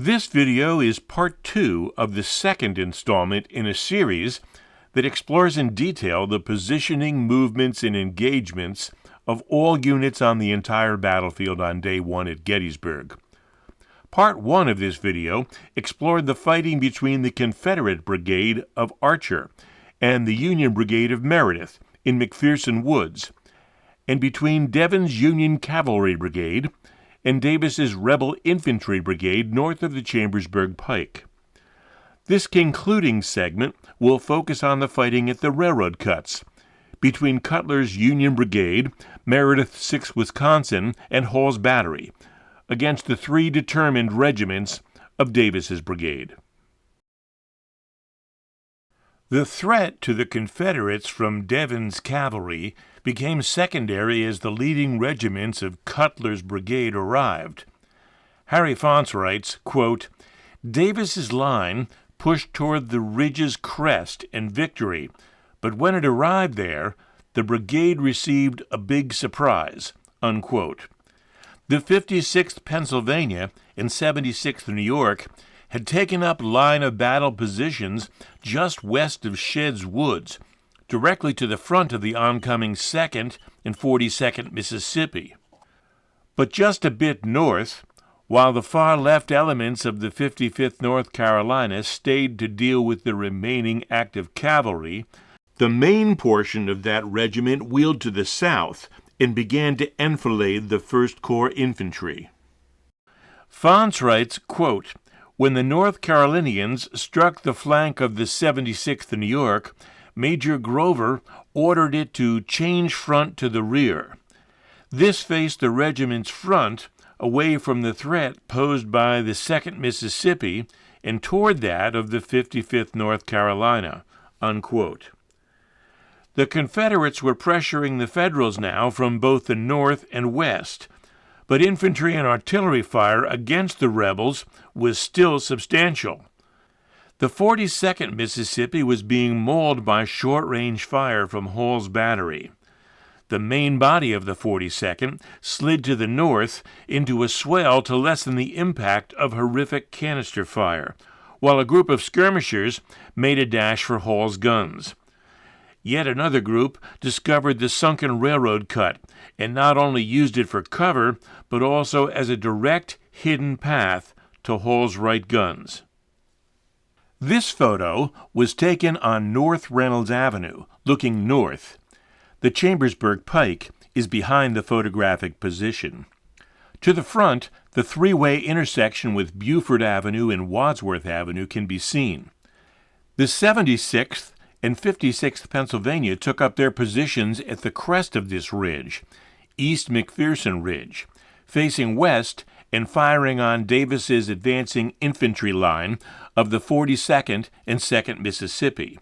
This video is part 2 of the second installment in a series that explores in detail the positioning, movements, and engagements of all units on the entire battlefield on Day 1 at Gettysburg. Part 1 of this video explored the fighting between the Confederate Brigade of Archer and the Union Brigade of Meredith in McPherson Woods, and between Devin's Union Cavalry Brigade and Davis's Rebel Infantry Brigade north of the Chambersburg Pike. This concluding segment will focus on the fighting at the railroad cuts between Cutler's Union Brigade, Meredith's 6th Wisconsin, and Hall's Battery against the 3 determined regiments of Davis's brigade. The threat to the Confederates from Devin's cavalry became secondary as the leading regiments of Cutler's brigade arrived. Harry Fonts writes, quote, "Davis's line pushed toward the ridge's crest and Victory, but when it arrived there, the brigade received a big surprise," unquote. The 56th Pennsylvania and 76th New York had taken up line-of-battle positions just west of Shed's Woods, directly to the front of the oncoming 2nd and 42nd Mississippi. But just a bit north, while the far-left elements of the 55th North Carolina stayed to deal with the remaining active cavalry, the main portion of that regiment wheeled to the south and began to enfilade the 1st Corps infantry. Fonts writes, quote, "When the North Carolinians struck the flank of the 76th New York, Major Grover ordered it to change front to the rear. This faced the regiment's front away from the threat posed by the 2nd Mississippi and toward that of the 55th North Carolina," unquote. The Confederates were pressuring the Federals now from both the north and west, but infantry and artillery fire against the rebels was still substantial. The 42nd Mississippi was being mauled by short-range fire from Hall's Battery. The main body of the 42nd slid to the north into a swale to lessen the impact of horrific canister fire, while a group of skirmishers made a dash for Hall's guns. Yet another group discovered the sunken railroad cut and not only used it for cover, but also as a direct, hidden path to Hall's right guns. This photo was taken on North Reynolds Avenue, looking north. The Chambersburg Pike is behind the photographic position. To the front, the three-way intersection with Buford Avenue and Wadsworth Avenue can be seen. The 76th and 56th Pennsylvania took up their positions at the crest of this ridge, East McPherson Ridge, facing west and firing on Davis's advancing infantry line of the 42nd and 2nd Mississippi.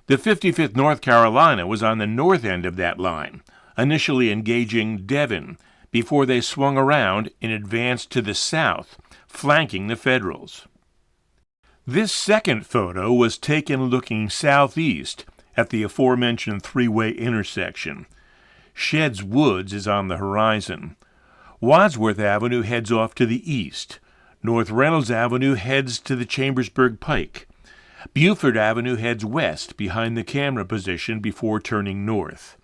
The 55th North Carolina was on the north end of that line, initially engaging Devin, before they swung around and advanced to the south, flanking the Federals. This second photo was taken looking southeast at the aforementioned three-way intersection. Shed's Woods is on the horizon. Wadsworth Avenue heads off to the east. North Reynolds Avenue heads to the Chambersburg Pike. Buford Avenue heads west behind the camera position before turning north.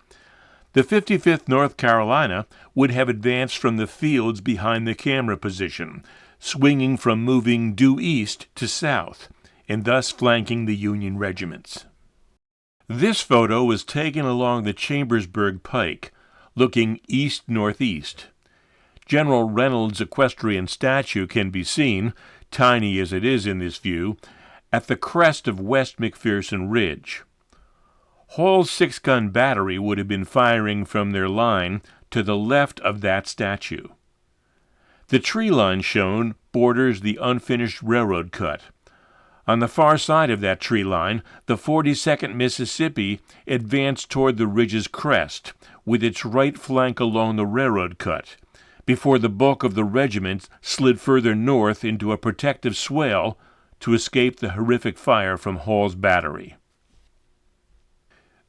The 55th North Carolina would have advanced from the fields behind the camera position, swinging from moving due east to south, and thus flanking the Union regiments. This photo was taken along the Chambersburg Pike, looking east-northeast. General Reynolds' equestrian statue can be seen, tiny as it is in this view, at the crest of West McPherson Ridge. Hall's 6-gun battery would have been firing from their line to the left of that statue. The tree line shown borders the unfinished railroad cut. On the far side of that tree line, the 42nd Mississippi advanced toward the ridge's crest, with its right flank along the railroad cut, before the bulk of the regiment slid further north into a protective swale to escape the horrific fire from Hall's Battery.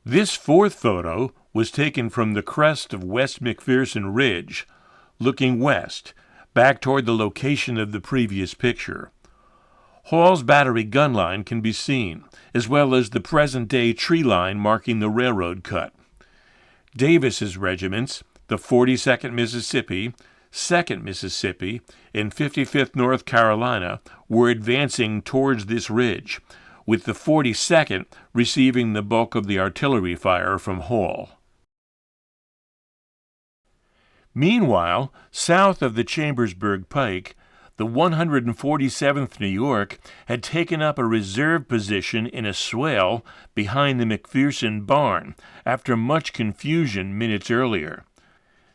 This fourth photo was taken from the crest of West McPherson Ridge, looking west, back toward the location of the previous picture. Hall's battery gun line can be seen, as well as the present-day tree line marking the railroad cut. Davis's regiments, the 42nd Mississippi, 2nd Mississippi, and 55th North Carolina, were advancing towards this ridge, with the 42nd receiving the bulk of the artillery fire from Hall. Meanwhile, south of the Chambersburg Pike, the 147th New York had taken up a reserve position in a swale behind the McPherson barn after much confusion minutes earlier.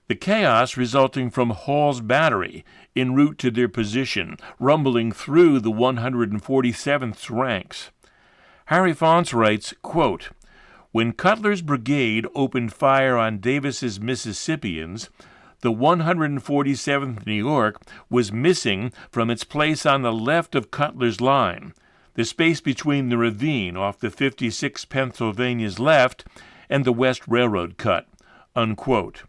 The chaos resulting from Hall's battery en route to their position, rumbling through the 147th's ranks. Harry Fonce writes, quote, "When Cutler's brigade opened fire on Davis's Mississippians, the 147th New York was missing from its place on the left of Cutler's line, the space between the ravine off the 56th Pennsylvania's left and the West Railroad cut." Unquote.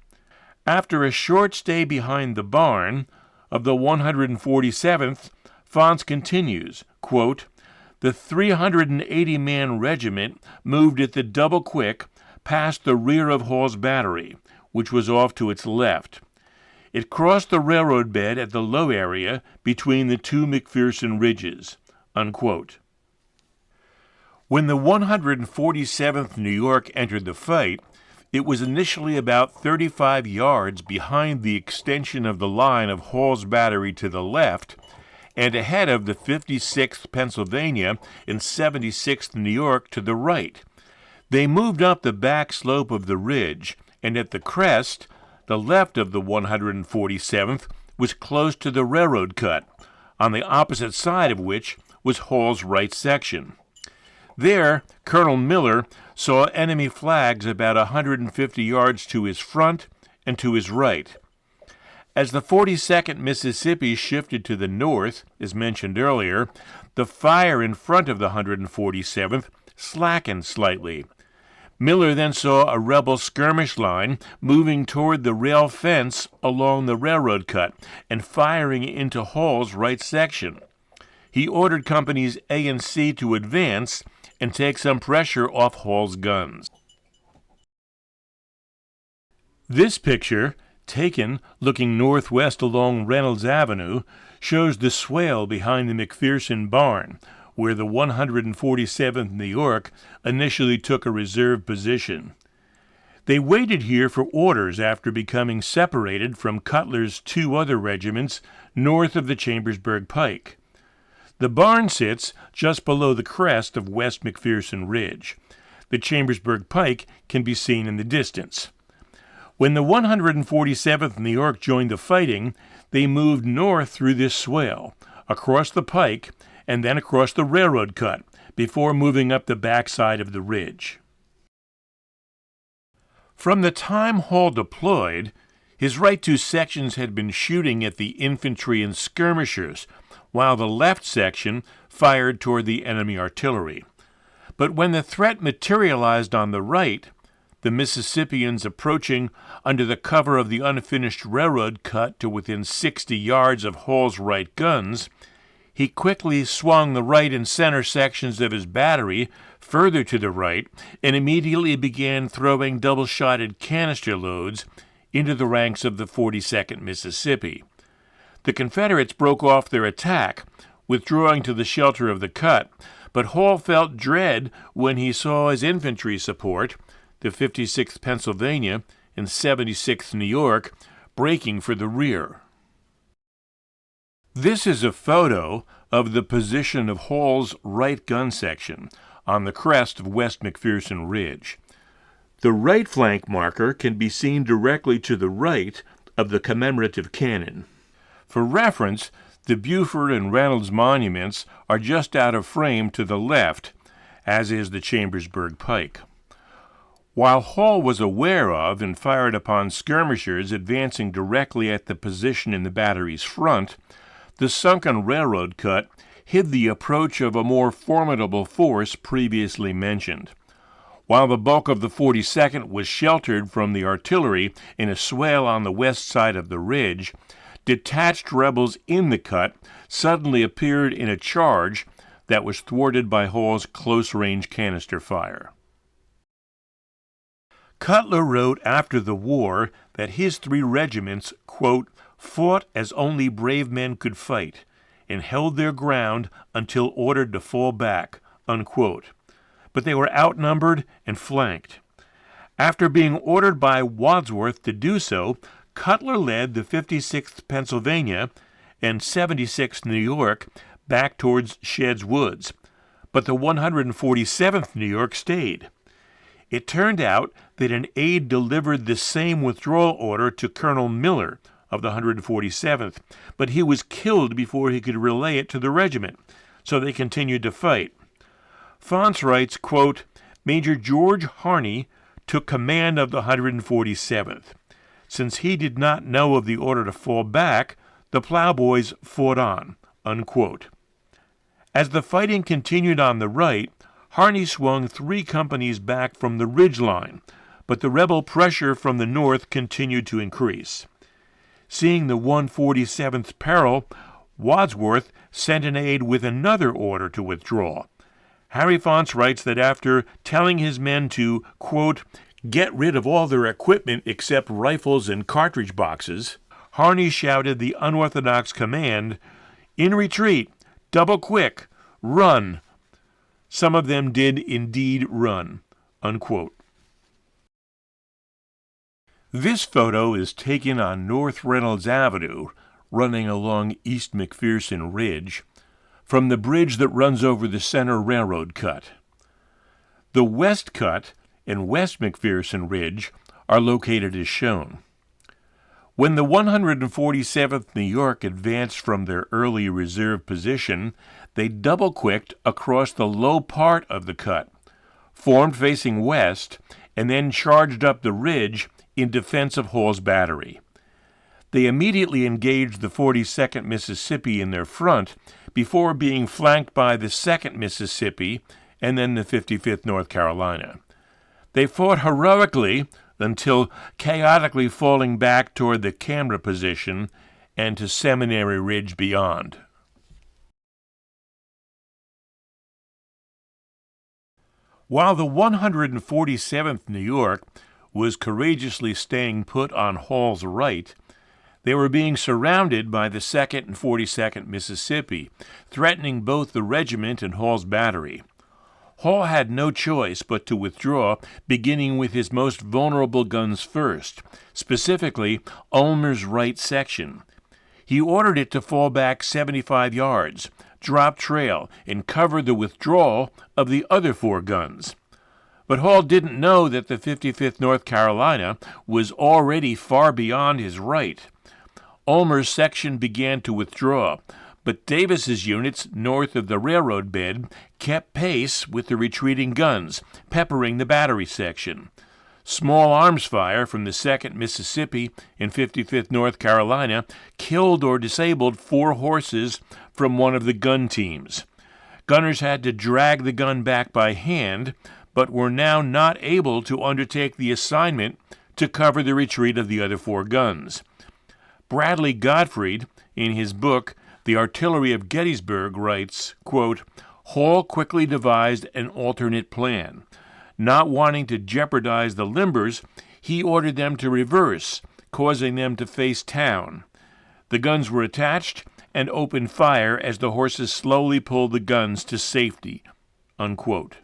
After a short stay behind the barn of the 147th, Fonce continues, quote, "The 380-man regiment moved at the double quick past the rear of Hall's battery, which was off to its left. It crossed the railroad bed at the low area between the two McPherson ridges." Unquote. When the 147th New York entered the fight, it was initially about 35 yards behind the extension of the line of Hall's battery to the left and ahead of the 56th Pennsylvania and 76th New York to the right. They moved up the back slope of the ridge, and at the crest, the left of the 147th was close to the railroad cut, on the opposite side of which was Hall's right section. There, Colonel Miller saw enemy flags about 150 yards to his front and to his right. As the 42nd Mississippi shifted to the north, as mentioned earlier, the fire in front of the 147th slackened slightly. Miller then saw a rebel skirmish line moving toward the rail fence along the railroad cut and firing into Hall's right section. He ordered companies A and C to advance and take some pressure off Hall's guns. This picture, taken looking northwest along Reynolds Avenue, shows the swale behind the McPherson barn, where the 147th New York initially took a reserve position. They waited here for orders after becoming separated from Cutler's two other regiments north of the Chambersburg Pike. The barn sits just below the crest of West McPherson Ridge. The Chambersburg Pike can be seen in the distance. When the 147th New York joined the fighting, they moved north through this swale, across the pike, and then across the railroad cut, before moving up the backside of the ridge. From the time Hall deployed, his right two sections had been shooting at the infantry and skirmishers, while the left section fired toward the enemy artillery. But when the threat materialized on the right, the Mississippians approaching under the cover of the unfinished railroad cut to within 60 yards of Hall's right guns, he quickly swung the right and center sections of his battery further to the right and immediately began throwing double-shotted canister loads into the ranks of the 42nd Mississippi. The Confederates broke off their attack, withdrawing to the shelter of the cut, but Hall felt dread when he saw his infantry support, the 56th Pennsylvania and 76th New York, breaking for the rear. This is a photo of the position of Hall's right gun section on the crest of West McPherson Ridge. The right flank marker can be seen directly to the right of the commemorative cannon. For reference, the Buford and Reynolds monuments are just out of frame to the left, as is the Chambersburg Pike. While Hall was aware of and fired upon skirmishers advancing directly at the position in the battery's front, the sunken railroad cut hid the approach of a more formidable force previously mentioned. While the bulk of the 42nd was sheltered from the artillery in a swale on the west side of the ridge, detached rebels in the cut suddenly appeared in a charge that was thwarted by Hall's close-range canister fire. Cutler wrote after the war that his 3 regiments, quote, fought as only brave men could fight, and held their ground until ordered to fall back, unquote. But they were outnumbered and flanked. After being ordered by Wadsworth to do so, Cutler led the 56th Pennsylvania and 76th New York back towards Shed's Woods, but the 147th New York stayed. It turned out that an aide delivered the same withdrawal order to Colonel Miller of the 147th, but he was killed before he could relay it to the regiment, so they continued to fight. Fonce writes, quote, Major George Harney took command of the 147th. Since he did not know of the order to fall back, the plowboys fought on, unquote. As the fighting continued on the right, Harney swung 3 companies back from the ridge line, but the rebel pressure from the north continued to increase. Seeing the 147th peril, Wadsworth sent an aide with another order to withdraw. Harry Fonce writes that after telling his men to, quote, get rid of all their equipment except rifles and cartridge boxes, Harney shouted the unorthodox command, in retreat, double quick, run. Some of them did indeed run, unquote. This photo is taken on North Reynolds Avenue, running along East McPherson Ridge, from the bridge that runs over the center railroad cut. The West Cut and West McPherson Ridge are located as shown. When the 147th New York advanced from their early reserve position, they double-quicked across the low part of the cut, formed facing west, and then charged up the ridge in defense of Hall's battery. They immediately engaged the 42nd Mississippi in their front before being flanked by the 2nd Mississippi and then the 55th North Carolina. They fought heroically until chaotically falling back toward the Canberra position and to Seminary Ridge beyond. While the 147th New York was courageously staying put on Hall's right, they were being surrounded by the 2nd and 42nd Mississippi, threatening both the regiment and Hall's battery. Hall had no choice but to withdraw, beginning with his most vulnerable guns first, specifically Ulmer's right section. He ordered it to fall back 75 yards, drop trail, and cover the withdrawal of the other 4 guns. But Hall didn't know that the 55th North Carolina was already far beyond his right. Ulmer's section began to withdraw, but Davis's units north of the railroad bed kept pace with the retreating guns, peppering the battery section. Small arms fire from the 2nd Mississippi and 55th North Carolina killed or disabled 4 horses from one of the gun teams. Gunners had to drag the gun back by hand, but were now not able to undertake the assignment to cover the retreat of the other 4 guns. Bradley Gottfried, in his book The Artillery of Gettysburg, writes, quote, Hall quickly devised an alternate plan. Not wanting to jeopardize the limbers, he ordered them to reverse, causing them to face town. The guns were attached and opened fire as the horses slowly pulled the guns to safety, unquote.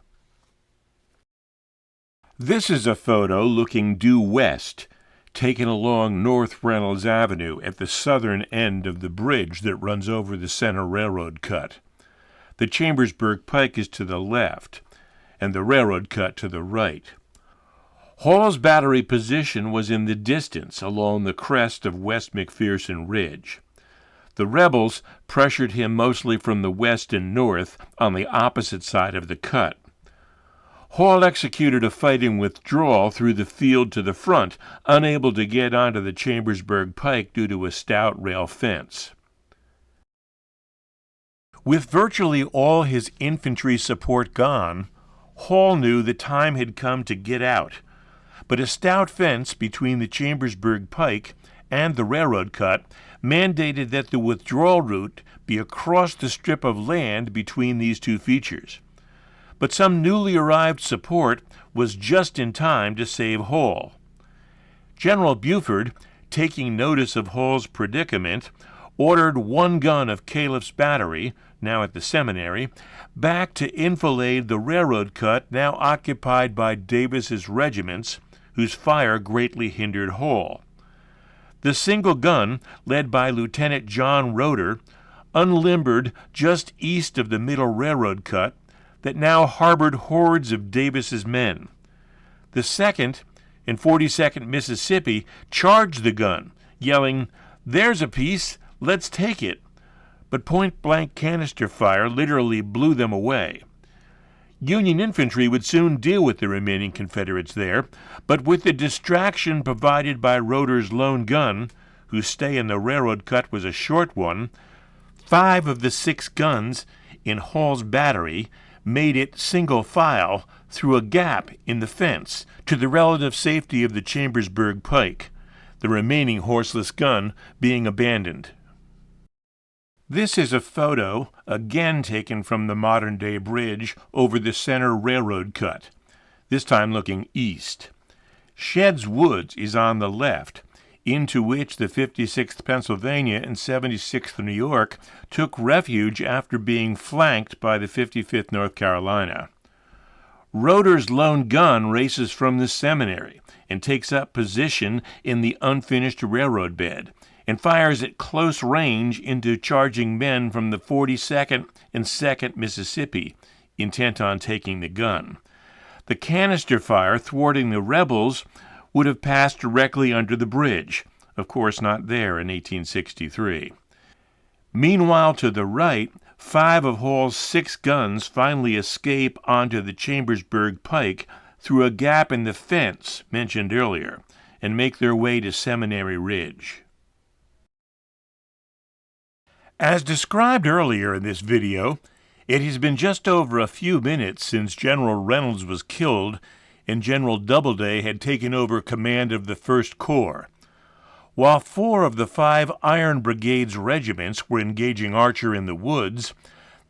This is a photo looking due west, taken along North Reynolds Avenue at the southern end of the bridge that runs over the center railroad cut. The Chambersburg Pike is to the left, and the railroad cut to the right. Hall's battery position was in the distance along the crest of West McPherson Ridge. The rebels pressured him mostly from the west and north on the opposite side of the cut. Hall executed a fighting withdrawal through the field to the front, unable to get onto the Chambersburg Pike due to a stout rail fence. With virtually all his infantry support gone, Hall knew the time had come to get out, but a stout fence between the Chambersburg Pike and the railroad cut mandated that the withdrawal route be across the strip of land between these two features. But some newly arrived support was just in time to save Hall. General Buford, taking notice of Hall's predicament, ordered one gun of Caliph's battery, now at the seminary, back to enfilade the railroad cut now occupied by Davis's regiments, whose fire greatly hindered Hall. The single gun, led by Lieutenant John Roeder, unlimbered just east of the middle railroad cut that now harbored hordes of Davis's men. The second, in 42nd Mississippi, charged the gun, yelling, "There's a piece, let's take it," but point-blank canister fire literally blew them away. Union infantry would soon deal with the remaining Confederates there, but with the distraction provided by Roeder's lone gun, whose stay in the railroad cut was a short one, 5 of the 6 guns in Hall's battery made it single file through a gap in the fence to the relative safety of the Chambersburg Pike, the remaining horseless gun being abandoned. This is a photo, again taken from the modern-day bridge over the center railroad cut, this time looking east. Shed's Woods is on the left, into which the 56th Pennsylvania and 76th New York took refuge after being flanked by the 55th North Carolina. Roeder's lone gun races from the seminary and takes up position in the unfinished railroad bed, and fires at close range into charging men from the 42nd and 2nd Mississippi, intent on taking the gun. The canister fire thwarting the rebels would have passed directly under the bridge, of course not there in 1863. Meanwhile, to the right, 5 of Hall's 6 guns finally escape onto the Chambersburg Pike through a gap in the fence mentioned earlier and make their way to Seminary Ridge. As described earlier in this video, it has been just over a few minutes since General Reynolds was killed and General Doubleday had taken over command of the 1st Corps. While 4 of the 5 Iron Brigade's regiments were engaging Archer in the woods,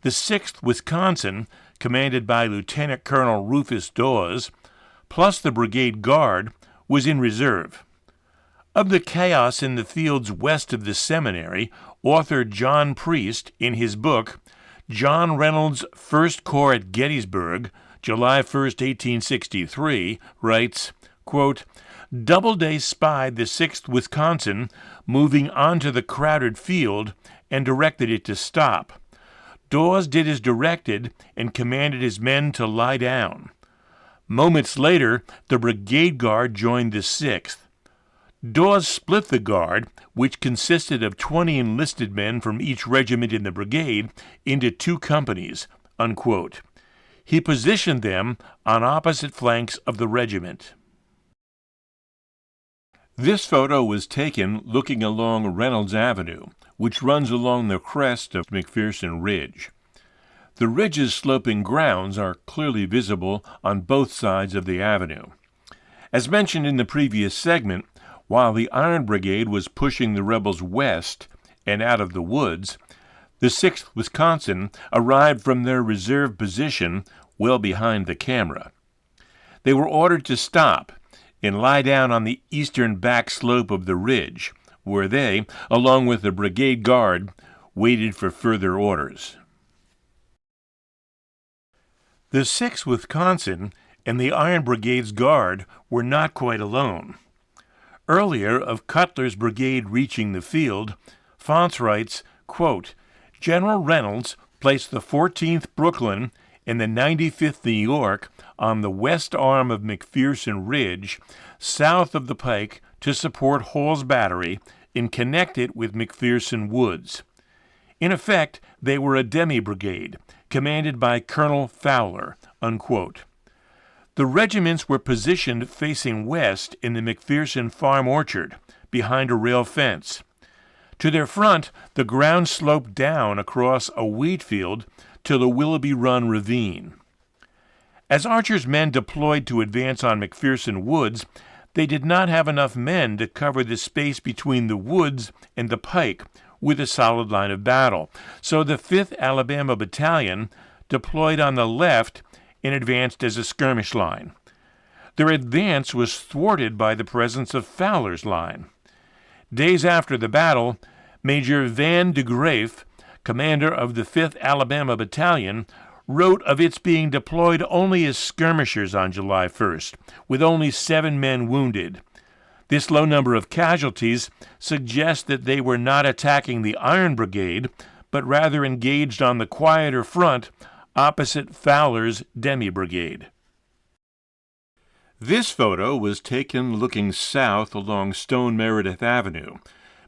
the 6th Wisconsin, commanded by Lieutenant Colonel Rufus Dawes, plus the Brigade Guard, was in reserve. Of the chaos in the fields west of the seminary, author John Priest, in his book, John Reynolds' 1st Corps at Gettysburg, July 1, 1863, writes, quote, "Doubleday spied the 6th Wisconsin moving onto the crowded field and directed it to stop. Dawes did as directed and commanded his men to lie down. Moments later, the Brigade Guard joined the 6th. Dawes split the Guard, which consisted of 20 enlisted men from each regiment in the brigade, into 2 companies," unquote. He positioned them on opposite flanks of the regiment. This photo was taken looking along Reynolds Avenue, which runs along the crest of McPherson Ridge. The ridge's sloping grounds are clearly visible on both sides of the avenue. As mentioned in the previous segment, while the Iron Brigade was pushing the rebels west and out of the woods, the 6th Wisconsin arrived from their reserve position well behind the camera. They were ordered to stop and lie down on the eastern back slope of the ridge, where they, along with the Brigade Guard, waited for further orders. The 6th Wisconsin and the Iron Brigade's Guard were not quite alone. Earlier, of Cutler's brigade reaching the field, Fonts writes, quote, "General Reynolds placed the 14th Brooklyn and the 95th New York on the west arm of McPherson Ridge, south of the Pike, to support Hall's battery and connect it with McPherson Woods. In effect, they were a demi-brigade, commanded by Colonel Fowler," unquote. The regiments were positioned facing west in the McPherson farm orchard, behind a rail fence. To their front, the ground sloped down across a wheat field to the Willoughby Run ravine. As Archer's men deployed to advance on McPherson Woods, They did not have enough men to cover the space between the woods and the pike with a solid line of battle, so the 5th Alabama Battalion deployed on the left and advanced as a skirmish line. Their advance was thwarted by the presence of Fowler's line. Days after the battle, Major Van de Graaf, commander of the 5th Alabama Battalion, wrote of its being deployed only as skirmishers on July 1st, with only 7 men wounded. This low number of casualties suggests that they were not attacking the Iron Brigade, but rather engaged on the quieter front opposite Fowler's demi-brigade. This photo was taken looking south along Stone-Meredith Avenue.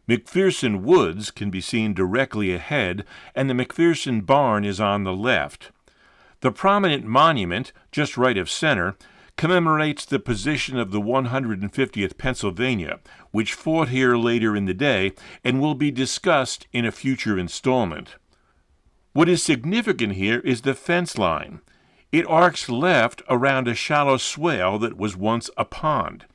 McPherson Woods can be seen directly ahead, and the McPherson barn is on the left. The prominent monument, just right of center, commemorates the position of the 150th Pennsylvania, which fought here later in the day and will be discussed in a future installment. What is significant here is the fence line. It arcs left around a shallow swale that was once a pond.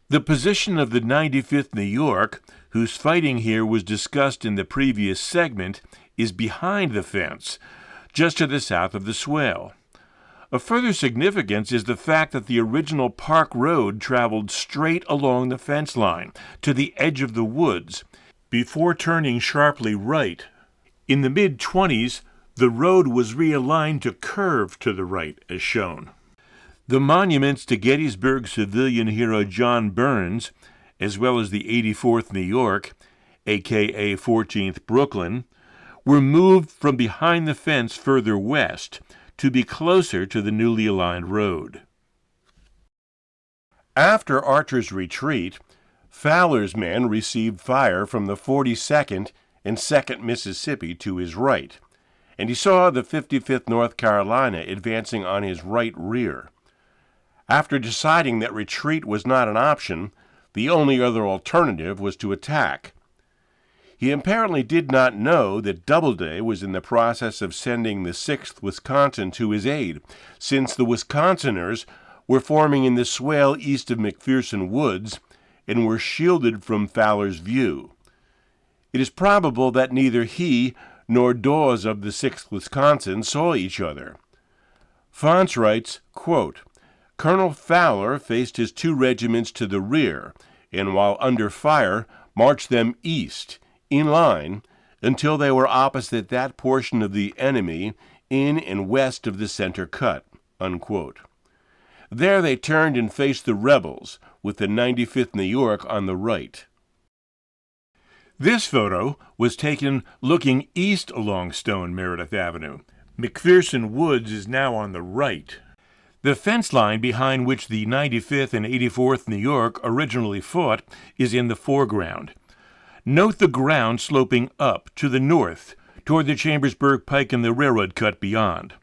The position of the 95th New York, whose fighting here was discussed in the previous segment, is behind the fence, just to the south of the swale. Of further significance is the fact that the original Park Road traveled straight along the fence line to the edge of the woods, before turning sharply right. In the mid-20s, the road was realigned to curve to the right, as shown. The monuments to Gettysburg civilian hero John Burns, as well as the 84th New York, a.k.a. 14th Brooklyn, were moved from behind the fence further west to be closer to the newly aligned road. After Archer's retreat, Fowler's men received fire from the 42nd and 2nd Mississippi to his right, and he saw the 55th North Carolina advancing on his right rear. After deciding that retreat was not an option, the only other alternative was to attack. He apparently did not know that Doubleday was in the process of sending the 6th Wisconsin to his aid, since the Wisconsiners were forming in the swale east of McPherson Woods and were shielded from Fowler's view. It is probable that neither he nor Dawes of the 6th Wisconsin saw each other. Fonts writes, quote, Colonel Fowler faced his 2 regiments to the rear, and while under fire, marched them east, in line, until they were opposite that portion of the enemy in and west of the center cut, unquote. There they turned and faced the rebels, with the 95th New York on the right. This photo was taken looking east along Stone-Meredith Avenue. McPherson Woods is now on the right. The fence line behind which the 95th and 84th New York originally fought is in the foreground. Note the ground sloping up to the north toward the Chambersburg Pike and the railroad cut beyond.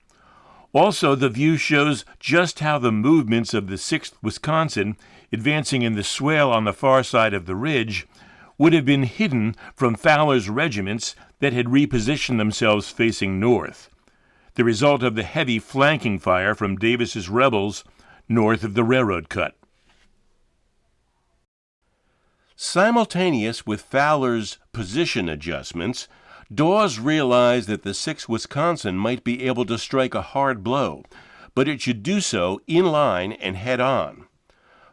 Also, the view shows just how the movements of the 6th Wisconsin, advancing in the swale on the far side of the ridge, would have been hidden from Fowler's regiments that had repositioned themselves facing north, the result of the heavy flanking fire from Davis's rebels north of the railroad cut. Simultaneous with Fowler's position adjustments, Dawes realized that the 6th Wisconsin might be able to strike a hard blow, but it should do so in line and head on.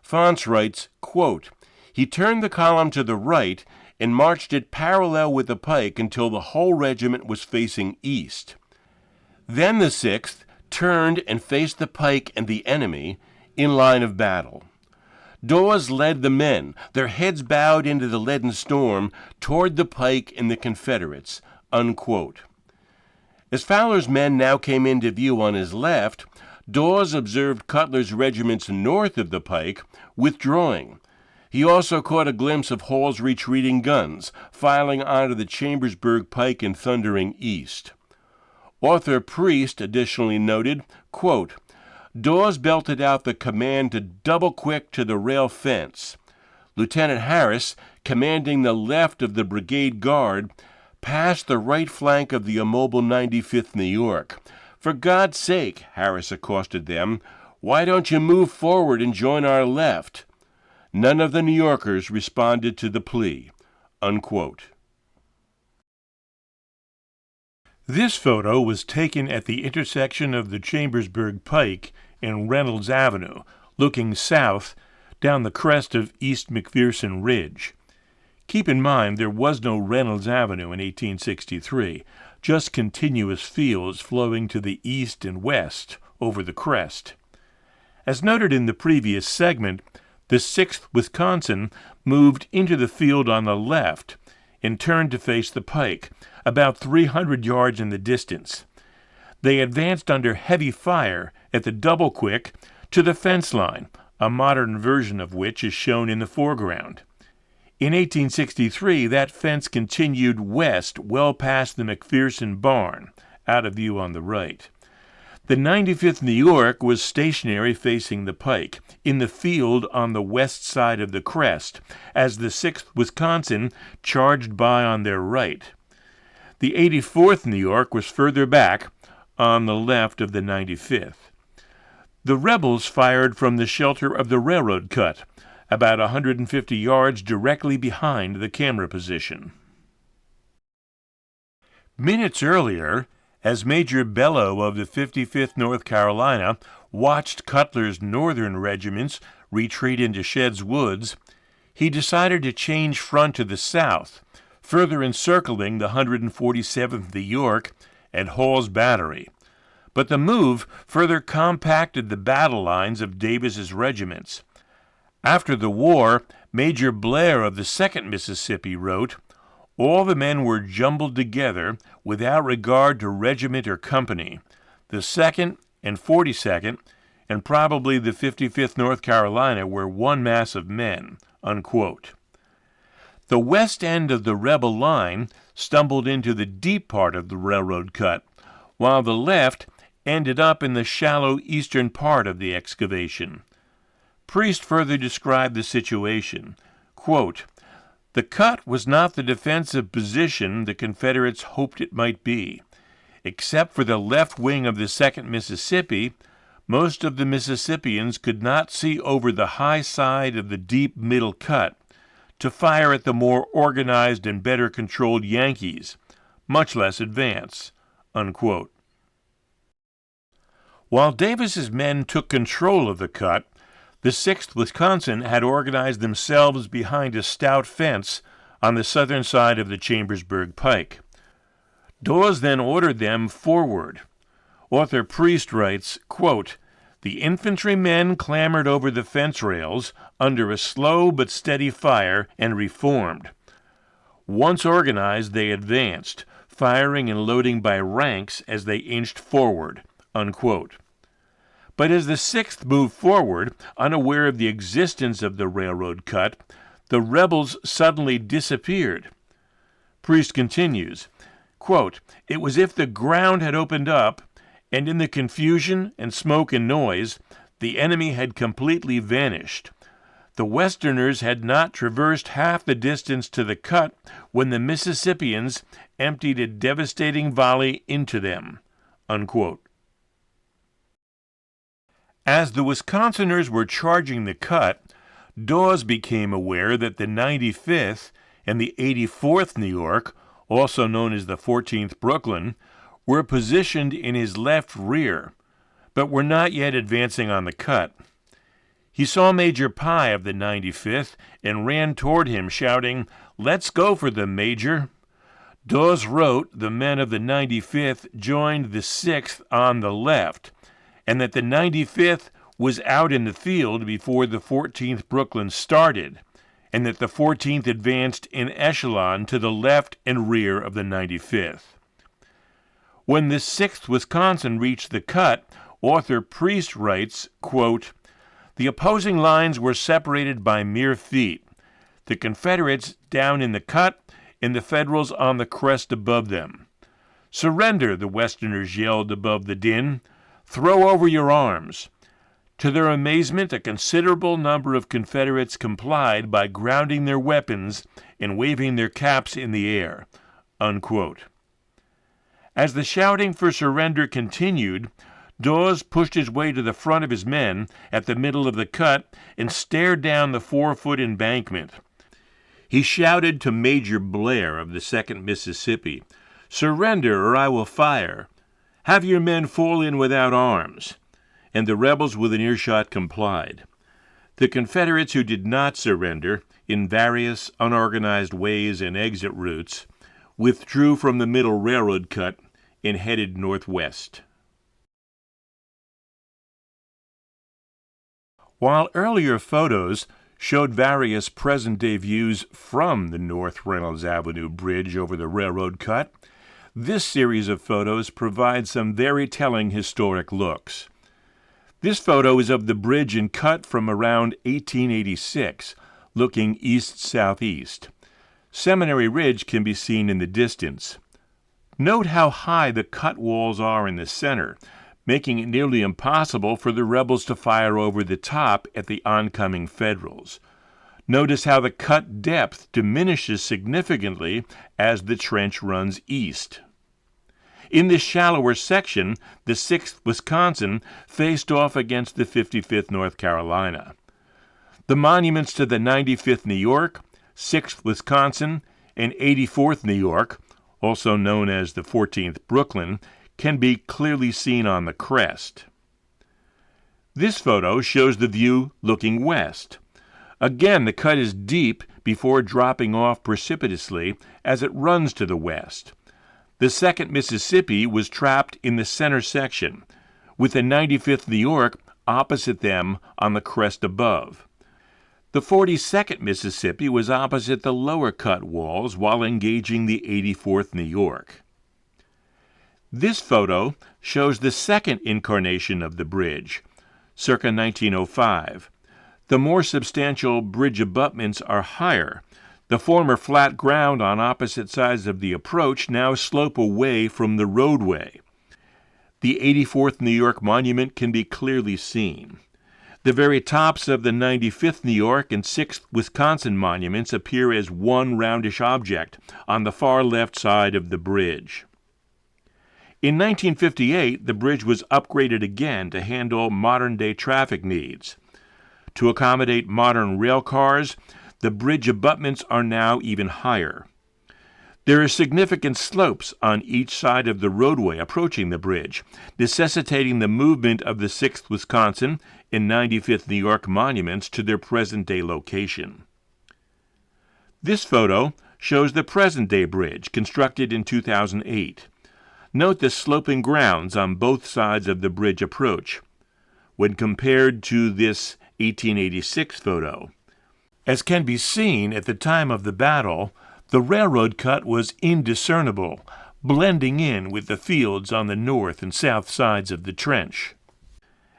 Fonts writes, quote, He turned the column to the right and marched it parallel with the pike until the whole regiment was facing east. Then the 6th turned and faced the pike and the enemy in line of battle. Dawes led the men, their heads bowed into the leaden storm, toward the pike and the Confederates, unquote. As Fowler's men now came into view on his left, Dawes observed Cutler's regiments north of the pike withdrawing. He also caught a glimpse of Hall's retreating guns, filing onto the Chambersburg Pike and thundering east. Author Priest additionally noted, quote, Dawes belted out the command to double-quick to the rail fence. Lieutenant Harris, commanding the left of the brigade guard, passed the right flank of the immobile 95th New York. For God's sake, Harris accosted them, why don't you move forward and join our left? None of the New Yorkers responded to the plea." Unquote. This photo was taken at the intersection of the Chambersburg Pike and Reynolds Avenue, looking south down the crest of East McPherson Ridge. Keep in mind there was no Reynolds Avenue in 1863, just continuous fields flowing to the east and west over the crest. As noted in the previous segment, the 6th Wisconsin moved into the field on the left and turned to face the pike, about 300 yards in the distance. They advanced under heavy fire at the Double Quick to the fence line, a modern version of which is shown in the foreground. In 1863, that fence continued west well past the McPherson barn, out of view on the right. The 95th New York was stationary facing the pike, in the field on the west side of the crest, as the 6th Wisconsin charged by on their right. The 84th New York was further back, on the left of the 95th. The rebels fired from the shelter of the railroad cut, about 150 yards directly behind the camera position. Minutes earlier, as Major Bellow of the 55th North Carolina watched Cutler's northern regiments retreat into Shed's Woods, he decided to change front to the south, further encircling the 147th New York and Hall's battery. But the move further compacted the battle lines of Davis's regiments. After the war, Major Blair of the 2nd Mississippi wrote, "All the men were jumbled together without regard to regiment or company. The 2nd and 42nd, and probably the 55th North Carolina, were one mass of men." Unquote. The west end of the rebel line stumbled into the deep part of the railroad cut, while the left ended up in the shallow eastern part of the excavation. Priest further described the situation. Quote, "The cut was not the defensive position the Confederates hoped it might be. Except for the left wing of the 2nd Mississippi, most of the Mississippians could not see over the high side of the deep middle cut to fire at the more organized and better controlled Yankees, much less advance." Unquote. While Davis's men took control of the cut, the 6th Wisconsin had organized themselves behind a stout fence on the southern side of the Chambersburg Pike. Dawes then ordered them forward. Author Priest writes, quote, "The infantrymen clambered over the fence rails under a slow but steady fire and reformed. Once organized, they advanced, firing and loading by ranks as they inched forward." Unquote. But as the 6th moved forward, unaware of the existence of the railroad cut, the rebels suddenly disappeared. Priest continues, quote, "It was as if the ground had opened up, and in the confusion and smoke and noise, the enemy had completely vanished. The Westerners had not traversed half the distance to the cut when the Mississippians emptied a devastating volley into them." Unquote. As the Wisconsiners were charging the cut, Dawes became aware that the 95th and the 84th New York, also known as the 14th Brooklyn, were positioned in his left rear, but were not yet advancing on the cut. He saw Major Pye of the 95th and ran toward him, shouting, "Let's go for them, Major." Dawes wrote the men of the 95th joined the 6th on the left, and that the 95th was out in the field before the 14th Brooklyn started, and that the 14th advanced in echelon to the left and rear of the 95th. When the 6th Wisconsin reached the cut, author Priest writes, quote, "The opposing lines were separated by mere feet, the Confederates down in the cut and the Federals on the crest above them. 'Surrender,' the Westerners yelled above the din. 'Throw over your arms.' To their amazement, a considerable number of Confederates complied by grounding their weapons and waving their caps in the air." Unquote. As the shouting for surrender continued, Dawes pushed his way to the front of his men at the middle of the cut and stared down the 4-foot embankment. He shouted to Major Blair of the 2nd Mississippi, "Surrender or I will fire. Have your men fall in without arms." And the rebels within earshot complied. The Confederates who did not surrender, in various unorganized ways and exit routes, withdrew from the middle railroad cut and headed northwest. While earlier photos showed various present-day views from the North Reynolds Avenue Bridge over the railroad cut, this series of photos provides some very telling historic looks. This photo is of the bridge and cut from around 1886, looking east-southeast. Seminary Ridge can be seen in the distance. Note how high the cut walls are in the center, making it nearly impossible for the rebels to fire over the top at the oncoming Federals. Notice how the cut depth diminishes significantly as the trench runs east. In this shallower section, the 6th Wisconsin faced off against the 55th North Carolina. The monuments to the 95th New York, 6th Wisconsin, and 84th New York, also known as the 14th Brooklyn, can be clearly seen on the crest. This photo shows the view looking west. Again, the cut is deep before dropping off precipitously as it runs to the west. The 2nd Mississippi was trapped in the center section, with the 95th New York opposite them on the crest above. The 42nd Mississippi was opposite the lower cut walls while engaging the 84th New York. This photo shows the second incarnation of the bridge, circa 1905. The more substantial bridge abutments are higher. The former flat ground on opposite sides of the approach now slope away from the roadway. The 84th New York monument can be clearly seen. The very tops of the 95th New York and 6th Wisconsin monuments appear as one roundish object on the far left side of the bridge. In 1958, the bridge was upgraded again to handle modern-day traffic needs. To accommodate modern rail cars, the bridge abutments are now even higher. There are significant slopes on each side of the roadway approaching the bridge, necessitating the movement of the 6th Wisconsin and 95th New York monuments to their present-day location. This photo shows the present-day bridge, constructed in 2008. Note the sloping grounds on both sides of the bridge approach, when compared to this 1886 photo. As can be seen at the time of the battle, the railroad cut was indiscernible, blending in with the fields on the north and south sides of the trench.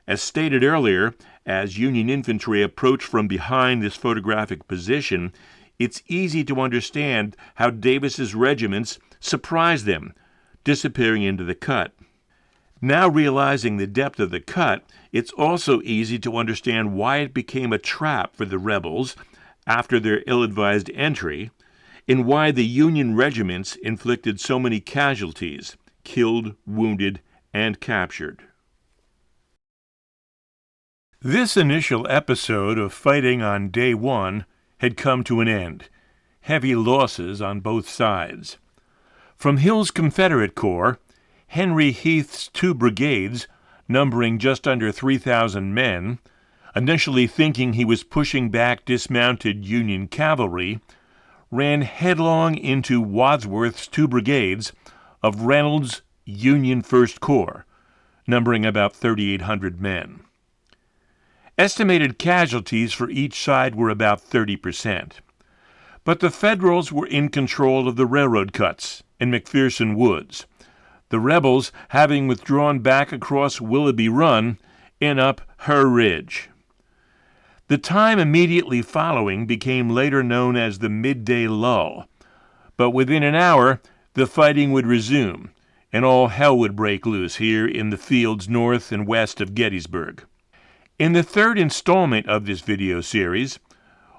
As stated earlier, as Union infantry approached from behind this photographic position, it's easy to understand how Davis's regiments surprised them, disappearing into the cut. Now realizing the depth of the cut, it's also easy to understand why it became a trap for the rebels after their ill-advised entry, and why the Union regiments inflicted so many casualties, killed, wounded, and captured. This initial episode of fighting on Day 1 had come to an end. Heavy losses on both sides. From Hill's Confederate Corps, Henry Heath's 2 brigades, numbering just under 3,000 men, initially thinking he was pushing back dismounted Union cavalry, ran headlong into Wadsworth's 2 brigades of Reynolds' Union 1st Corps, numbering about 3,800 men. Estimated casualties for each side were about 30%. But the Federals were in control of the railroad cuts in McPherson Woods, the rebels having withdrawn back across Willoughby Run and up Her Ridge. The time immediately following became later known as the midday lull, but within an hour the fighting would resume, and all hell would break loose here in the fields north and west of Gettysburg. In the third installment of this video series,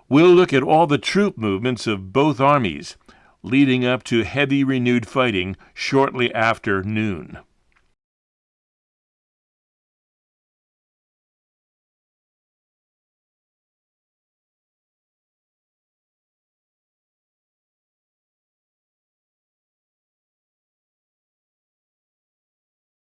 we'll look at all the troop movements of both armies, leading up to heavy renewed fighting shortly after noon.